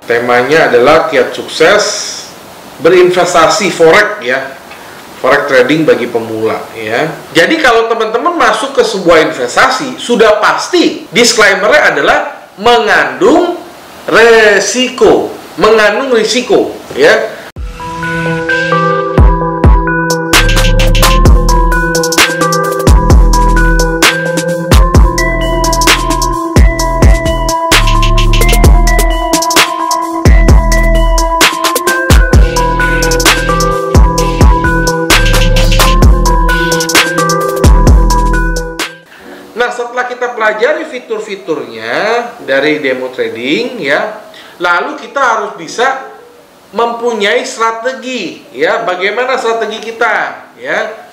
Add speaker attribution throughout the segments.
Speaker 1: Temanya adalah kiat sukses berinvestasi forex ya. Forex trading bagi pemula ya. Jadi kalau teman-teman masuk ke sebuah investasi, sudah pasti disclaimer-nya adalah mengandung risiko ya. Nah, setelah kita pelajari fitur-fiturnya dari demo trading ya, lalu kita harus bisa mempunyai strategi ya. Bagaimana strategi kita ya?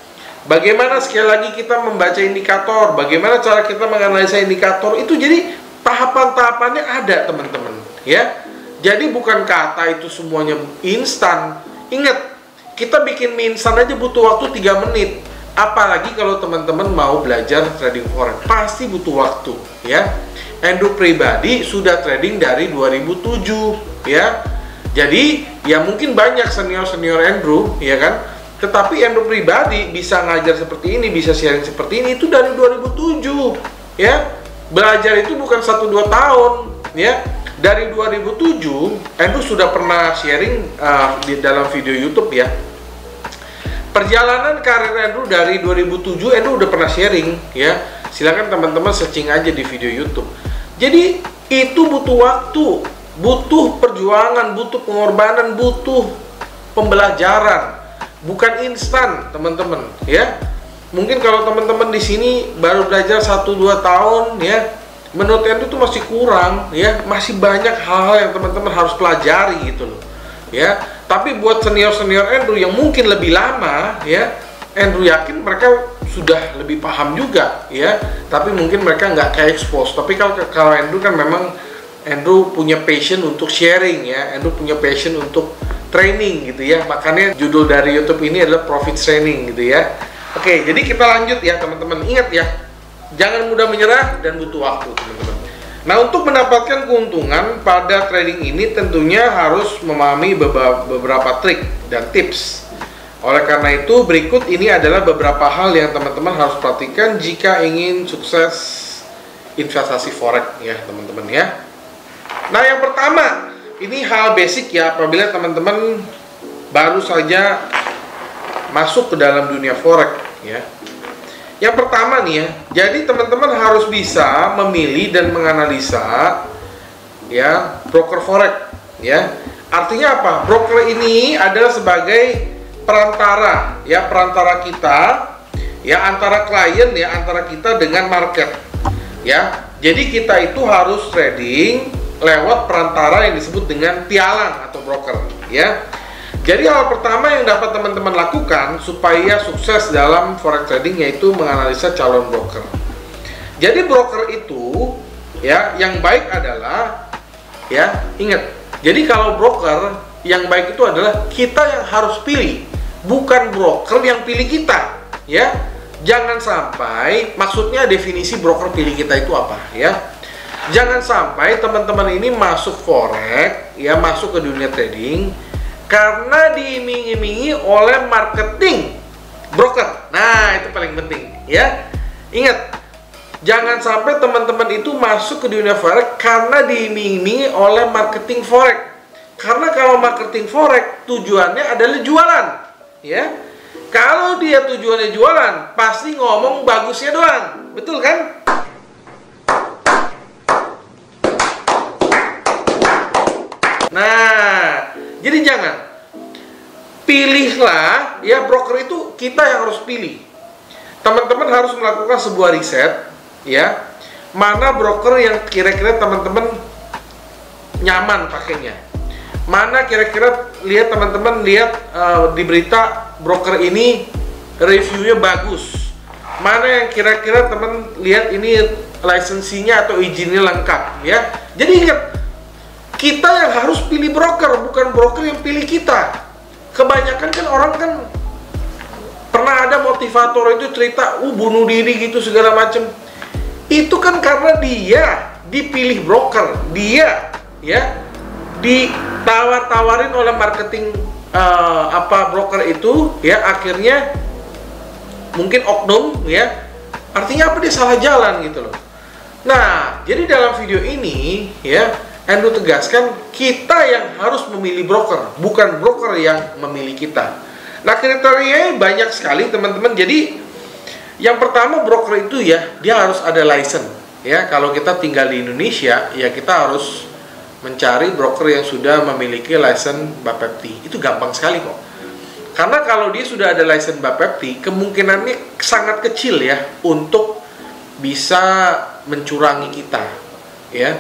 Speaker 1: Bagaimana sekali lagi kita membaca indikator, bagaimana cara kita menganalisa indikator itu. Jadi tahapan-tahapannya ada teman-teman ya. Jadi bukan kata itu semuanya instan. Ingat, kita bikin mie instan aja butuh waktu 3 menit. Apalagi kalau teman-teman mau belajar trading forex, pasti butuh waktu ya. Andrew pribadi sudah trading dari 2007 ya. Jadi ya mungkin banyak senior-senior Andrew ya kan. Tetapi Andrew pribadi bisa ngajar seperti ini, bisa sharing seperti ini itu dari 2007 ya. Belajar itu bukan 1-2 tahun ya. Dari 2007 Andrew sudah pernah sharing di dalam video YouTube ya. Perjalanan karir Andrew dari 2007 Andrew udah pernah sharing ya. Silakan teman-teman searching aja di video YouTube. Jadi itu butuh waktu, butuh perjuangan, butuh pengorbanan, butuh pembelajaran. Bukan instan, teman-teman ya. Mungkin kalau teman-teman di sini baru belajar 1-2 tahun ya, menurut Andrew itu masih kurang ya, masih banyak hal-hal yang teman-teman harus pelajari gitu loh. Ya, tapi buat senior-senior Andrew yang mungkin lebih lama ya, Andrew yakin mereka sudah lebih paham juga ya, tapi mungkin mereka nggak kayak expose. Tapi kalau Andrew kan memang Andrew punya passion untuk sharing ya, Andrew punya passion untuk training gitu ya, makanya judul dari YouTube ini adalah Profit Training gitu ya. Oke, jadi kita lanjut ya teman-teman. Ingat ya, jangan mudah menyerah dan butuh waktu teman-teman. Nah, untuk mendapatkan keuntungan pada trading ini tentunya harus memahami beberapa trik dan tips. Oleh karena itu, berikut ini adalah beberapa hal yang teman-teman harus perhatikan jika ingin sukses investasi forex ya, teman-teman ya. Nah, yang pertama, ini hal basic ya apabila teman-teman baru saja masuk ke dalam dunia forex ya. Yang pertama nih ya, jadi teman-teman harus bisa memilih dan menganalisa ya broker forex ya. Artinya apa? Broker ini adalah sebagai perantara ya, perantara kita ya, antara klien ya, antara kita dengan market ya. Jadi kita itu harus trading lewat perantara yang disebut dengan pialang atau broker ya. Jadi hal pertama yang dapat teman-teman lakukan supaya sukses dalam forex trading yaitu menganalisa calon broker. Jadi broker itu ya yang baik adalah ya, ingat. Jadi kalau broker yang baik itu adalah kita yang harus pilih, bukan broker yang pilih kita ya. Jangan sampai, maksudnya definisi broker pilih kita itu apa ya? Jangan sampai teman-teman ini masuk forex ya, masuk ke dunia trading karena diiming-imingi oleh marketing broker. Nah, itu paling penting ya. Ingat, jangan sampai teman-teman itu masuk ke dunia forex karena diiming-imingi oleh marketing forex. Karena kalau marketing forex tujuannya adalah jualan ya. Kalau dia tujuannya jualan, pasti ngomong bagusnya doang. Betul kan? Nah, jadi jangan. Pilihlah ya, broker itu kita yang harus pilih. Teman-teman harus melakukan sebuah riset ya. Mana broker yang kira-kira teman-teman nyaman pakainya. Mana kira-kira teman-teman lihat di berita broker ini reviewnya bagus. Mana yang kira-kira teman lihat ini lisensinya atau izinnya lengkap ya. Jadi ingat, kita yang harus pilih broker, bukan broker yang pilih kita. Kebanyakan kan orang kan pernah ada motivator itu cerita, bunuh diri gitu segala macam. Itu kan karena dia dipilih broker, dia ya ditawar-tawarin oleh marketing broker itu, ya, akhirnya mungkin oknum, ya, artinya apa, dia salah jalan gitu loh. Nah, jadi dalam video ini, ya, Andrew tegaskan kita yang harus memilih broker, bukan broker yang memilih kita. Nah, kriterianya banyak sekali teman-teman. Jadi yang pertama, broker itu, ya, dia harus ada license, ya. Kalau kita tinggal di Indonesia, ya, kita harus mencari broker yang sudah memiliki license Bapepti. Itu gampang sekali kok. Karena kalau dia sudah ada license Bapepti, kemungkinannya sangat kecil, ya, untuk bisa mencurangi kita, ya.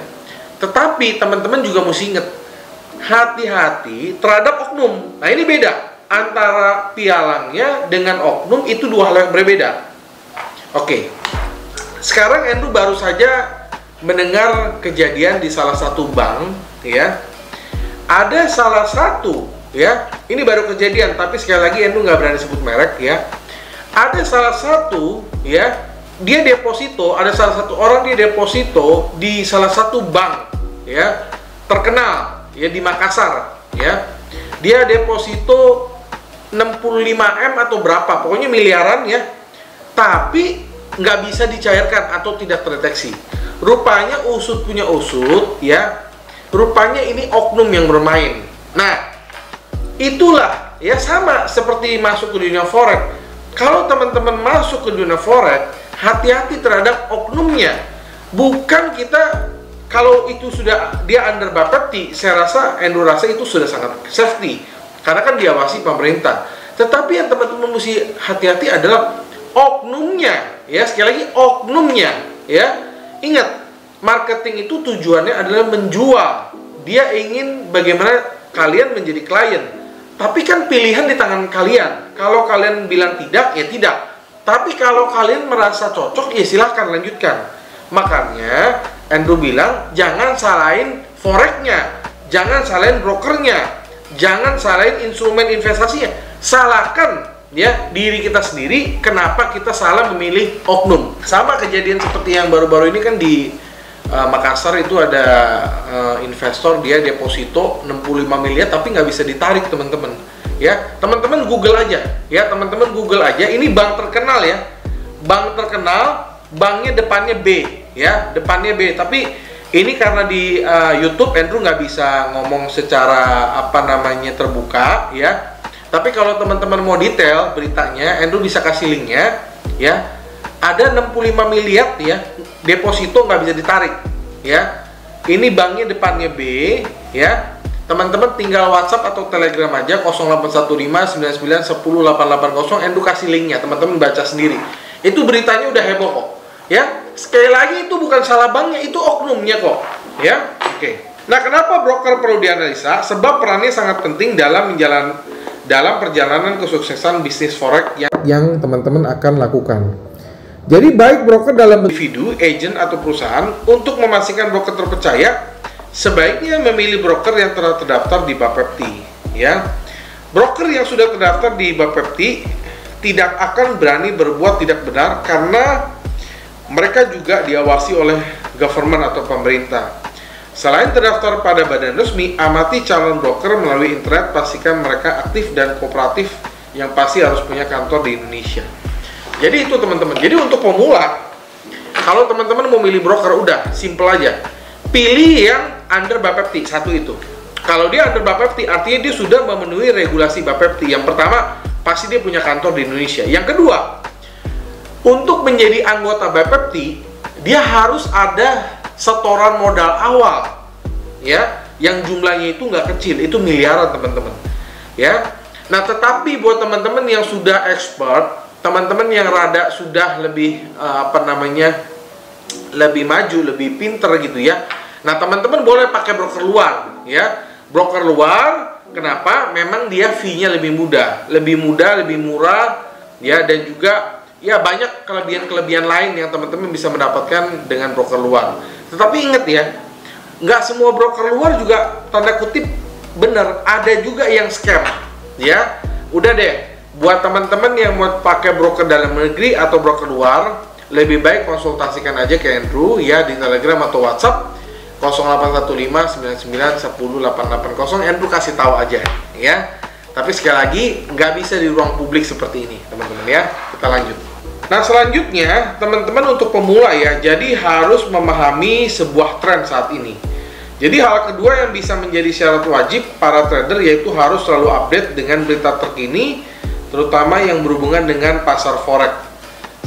Speaker 1: Tetapi teman-teman juga mesti ingat, hati-hati terhadap oknum. Nah, ini beda antara pialangnya dengan oknum, itu dua hal yang berbeda. Oke. Sekarang Andrew baru saja mendengar kejadian di salah satu bank, ya. Ada salah satu, ya, ini baru kejadian, tapi sekali lagi Andrew nggak berani sebut merek, ya. Ada salah satu, ya, dia deposito, ada salah satu orang dia deposito di salah satu bank, ya, terkenal, ya, di Makassar, ya. Dia deposito 65M atau berapa, pokoknya miliaran, ya, tapi nggak bisa dicairkan atau tidak terdeteksi. Rupanya usut punya usut, ya, rupanya ini oknum yang bermain. Nah, itulah, ya, sama seperti masuk ke dunia forex. Kalau teman-teman masuk ke dunia forex, hati-hati terhadap oknumnya. Bukan kita, kalau itu sudah dia under Bapepti, saya rasa, Andrew rasa itu sudah sangat safety, karena kan diawasi pemerintah. Tetapi yang teman-teman mesti hati-hati adalah oknumnya, ya, sekali lagi oknumnya, ya. Ingat, marketing itu tujuannya adalah menjual. Dia ingin bagaimana kalian menjadi klien. Tapi kan pilihan di tangan kalian. Kalau kalian bilang tidak, ya tidak. Tapi kalau kalian merasa cocok, ya silahkan lanjutkan. Makanya Andrew bilang, jangan salahin forex-nya, jangan salahin brokernya, jangan salahin instrumen investasinya. Salahkan, ya, diri kita sendiri, kenapa kita salah memilih oknum. Sama kejadian seperti yang baru-baru ini kan di Makassar, itu ada investor, dia deposito 65 miliar tapi nggak bisa ditarik, teman-teman, ya. Teman-teman Google aja, ya, teman-teman Google aja, ini bank terkenal, ya, bank terkenal, banknya depannya B, ya, depannya B. Tapi ini karena di YouTube Andrew nggak bisa ngomong secara terbuka, ya. Tapi kalau teman-teman mau detail beritanya, Andrew bisa kasih linknya, ya. Ada 65 miliar, ya, deposito nggak bisa ditarik, ya. Ini banknya depannya B, ya. Teman-teman tinggal WhatsApp atau Telegram aja 081599108880. Andrew kasih linknya, teman-teman baca sendiri. Itu beritanya udah heboh kok, ya. Sekali lagi itu bukan salah banknya, itu oknumnya kok, ya. Oke. Nah, kenapa broker perlu dianalisa? Sebab perannya sangat penting dalam perjalanan kesuksesan bisnis forex yang teman-teman akan lakukan. Jadi baik broker dalam individu, agent atau perusahaan, untuk memastikan broker terpercaya, sebaiknya memilih broker yang telah terdaftar di Bapepti, ya. Broker yang sudah terdaftar di Bapepti tidak akan berani berbuat tidak benar karena mereka juga diawasi oleh government atau pemerintah. Selain terdaftar pada badan resmi, amati calon broker melalui internet, pastikan mereka aktif dan kooperatif, yang pasti harus punya kantor di Indonesia. Jadi itu teman-teman. Jadi untuk pemula, kalau teman-teman mau milih broker, udah simple aja. Pilih yang under Bapepti, satu itu. Kalau dia under Bapepti, artinya dia sudah memenuhi regulasi Bapepti. Yang pertama, pasti dia punya kantor di Indonesia. Yang kedua, untuk menjadi anggota Bapepti, dia harus ada setoran modal awal, ya, yang jumlahnya itu nggak kecil, itu miliaran, teman-teman, ya. Nah, tetapi buat teman-teman yang sudah expert, teman-teman yang rada sudah lebih lebih maju, lebih pinter gitu, ya. Nah, teman-teman boleh pakai broker luar, ya. Broker luar, kenapa? Memang dia fee-nya lebih mudah, lebih murah, ya, dan juga, ya, banyak kelebihan-kelebihan lain yang teman-teman bisa mendapatkan dengan broker luar. Tetapi ingat, ya, nggak semua broker luar juga tanda kutip benar, ada juga yang scam, ya. Udah deh, buat teman-teman yang mau pakai broker dalam negeri atau broker luar, lebih baik konsultasikan aja ke Andrew, ya, di Telegram atau WhatsApp. 081599108880. Andrew kasih tahu aja ya. Tapi sekali lagi nggak bisa di ruang publik seperti ini, teman-teman ya. Kita lanjut. Nah, selanjutnya teman-teman untuk pemula ya, jadi harus memahami sebuah tren saat ini. Jadi hal kedua yang bisa menjadi syarat wajib para trader yaitu harus selalu update dengan berita terkini, terutama yang berhubungan dengan pasar forex.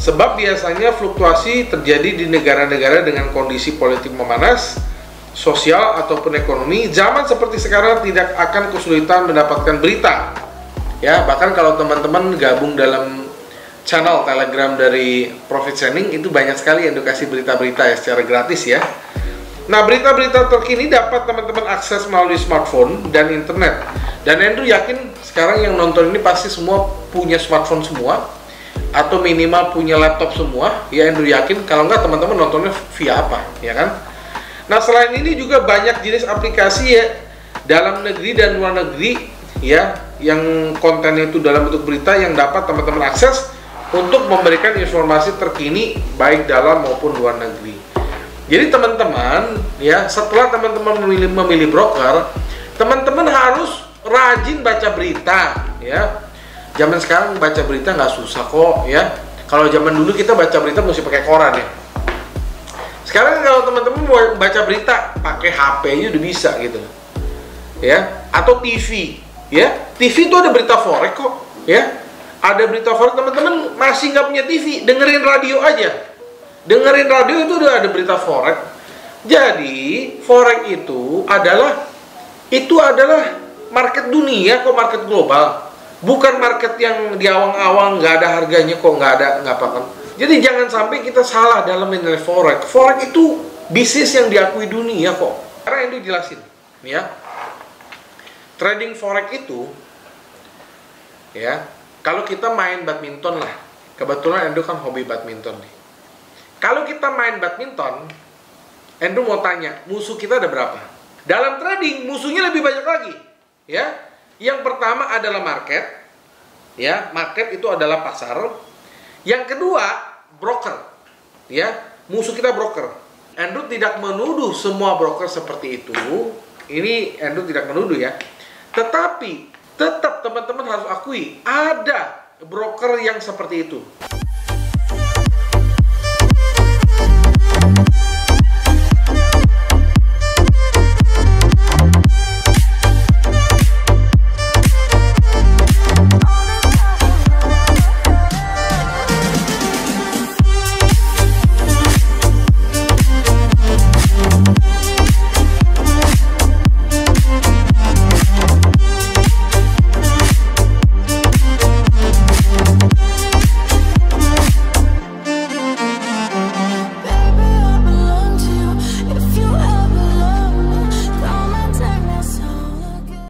Speaker 1: Sebab biasanya fluktuasi terjadi di negara-negara dengan kondisi politik memanas, sosial ataupun ekonomi. Zaman seperti sekarang tidak akan kesulitan mendapatkan berita. Ya, bahkan kalau teman-teman gabung dalam channel Telegram dari Profit Shining itu banyak sekali edukasi berita-berita ya secara gratis ya. Nah, berita-berita terkini dapat teman-teman akses melalui smartphone dan internet. Dan Andrew yakin sekarang yang nonton ini pasti semua punya smartphone semua, atau minimal punya laptop semua. Ya, Andrew yakin, kalau nggak teman-teman nontonnya via apa, ya kan? Nah, selain ini juga banyak jenis aplikasi ya, dalam negeri dan luar negeri ya, yang kontennya itu dalam bentuk berita yang dapat teman-teman akses untuk memberikan informasi terkini baik dalam maupun luar negeri. Jadi teman-teman ya, setelah teman-teman memilih broker, teman-teman harus rajin baca berita ya. Zaman sekarang baca berita nggak susah kok ya. Kalau zaman dulu kita baca berita mesti pakai koran ya. Sekarang kalau teman-teman mau baca berita pakai HP aja udah bisa gitu ya. Atau TV ya. TV itu ada berita forex kok ya. Ada berita forex, teman-teman masih nggak punya TV, dengerin radio aja. Dengerin radio itu udah ada berita forex. Jadi forex itu adalah market dunia kok, market global. Bukan market yang di awang-awang nggak ada harganya kok, nggak apa-apa. Jadi jangan sampai kita salah dalam menilai forex. Forex itu bisnis yang diakui dunia kok. Karena itu jelasin, ya. Trading forex itu, ya. Kalau kita main badminton lah, kebetulan Andrew kan hobi badminton nih. Kalau kita main badminton, Andrew mau tanya, musuh kita ada berapa? Dalam trading, musuhnya lebih banyak lagi. Ya, yang pertama adalah market. Ya, market itu adalah pasar. Yang kedua, broker. Ya, musuh kita broker. Andrew tidak menuduh semua broker seperti itu. Ini Andrew tidak menuduh ya. Tetapi tetap teman-teman harus akui ada broker yang seperti itu.